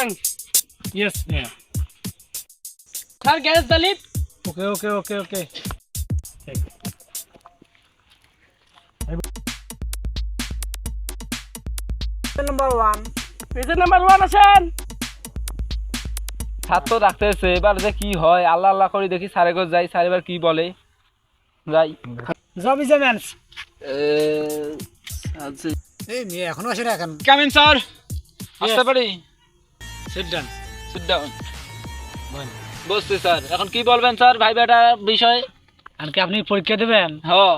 thanks. Yes, yeah. Sir, gas the lip. Okay. Number 1. Patient number 1 আসেন। ছাত্র ডাকতেছে, এবার যে কি হয় আল্লাহ আল্লাহ করে দেখি স্যারে গো যাই, স্যার এবার কি বলে যাই। Job is a man's. এই মেয়ে এখনো আসে না এখন। কাম ইন স্যার, আসতে পারি? Sit down. Sit down. বসছি স্যার, এখন কি বলবেন স্যার ভাইবাটা বিষয়? আর কি আপনি পরীক্ষা দেবেন? হ্যাঁ।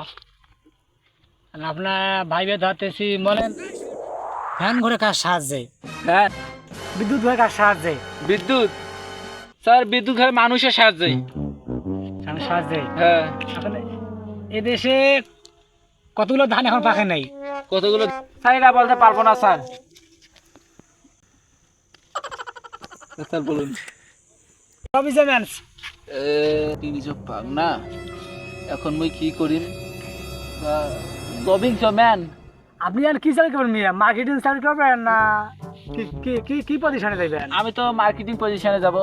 আর আপনার ভাইবে ধরতেছি বলেন ফ্যান ঘুরে কার সাহায্যে, হ্যাঁ বিদ্যুৎ ঘুরে কার সাহায্যে, বিদ্যুৎ স্যার, বিদ্যুৎ হয় মানুষের সাহায্যে। কার সাহায্যে? হ্যাঁ। আসলে এদেশে কতগুলো ধান এখন পাকে নাই। কতগুলো স্যার এটা বলতে পারবো না স্যার। স্যার বলুন। Job is a man's. তিনি সব পাক না, এখন মুই কি করিম? গবিং ম্যান। আপনি আর কি চাকরি করবেন মিয়া? মার্কেটিং চাকরি করবেন না কি পজিশনে যাবেন? আমি তো মার্কেটিং পজিশনে যাব।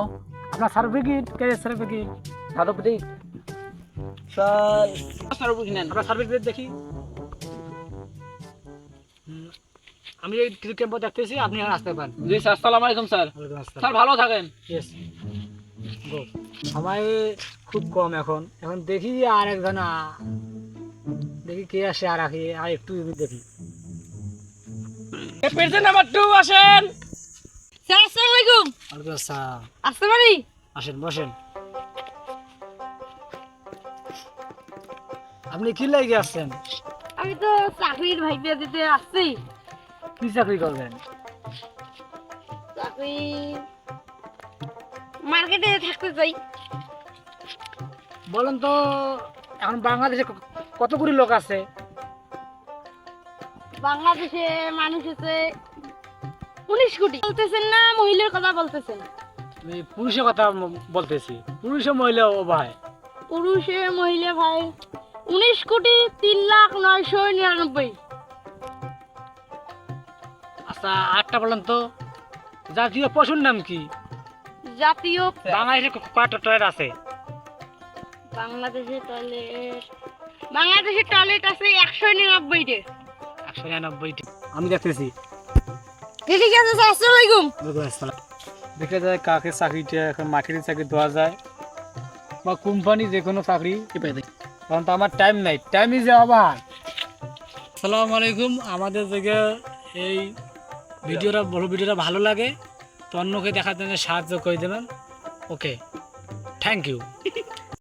আপনার certificate career certificate certificate sir, certificate নেন। আপনার সার্টিফিকেট দেখি। আমি এই কিছু ক্যাম্প দেখতেছি, আপনি এখন আসতে পারেন। জি স্যার, আসসালামু আলাইকুম স্যার। স্যার ভালো থাকেন। Yes go. সময় খুব কম এখন দেখি আর একজন দেখি কে আসে আর একটু দেখি। Patient number 2 আসেন। স্যার আসসালামু আলাইকুম। ওয়ালাইকুম আসসালাম। আসতে পারি? আসেন বসেন। আপনি কি লাগে আসছেন? আমি তো চাকরির ভাইবা দিতে আসছি। কি চাকরি করবেন? চাকরি মার্কেটে থাকতে চাই। বলেন তো এখন বাংলাদেশে কত কোটি লোক আছে? বাংলাদেশে মানুষ আছে 19 কোটি। বলতেছেন না মহিলার কথা বলতেছেন? আমি পুরুষের কথা বলতেছি। পুরুষ ও মহিলা উভয়। পুরুষে মহিলা ভাই 19,09,999। আচ্ছা আটটা বলেন তো, জাতীয় পশুর নাম কি? জাতীয় বাংলাদেশে কয়টা টয়লেট আছে? বাংলাদেশের টয়লেট আছে 199টা। 199টি। আমি দেখতেছি। ঠিক আছে স্যার, আসসালামু আলাইকুম। দেখা যায় কাকে চাকরিটা এখন মার্কেটিং চাকরি দেওয়া যায় বা কোম্পানি যে কোনো চাকরি, কারণ তো আমার টাইম নাই। Time is over. আসসালামু আলাইকুম। আমাদের থেকে এই ভিডিওটা ভালো লাগে তো অন্যকে দেখার জন্য সাহায্য করে দেবেন। ওকে, থ্যাংক ইউ।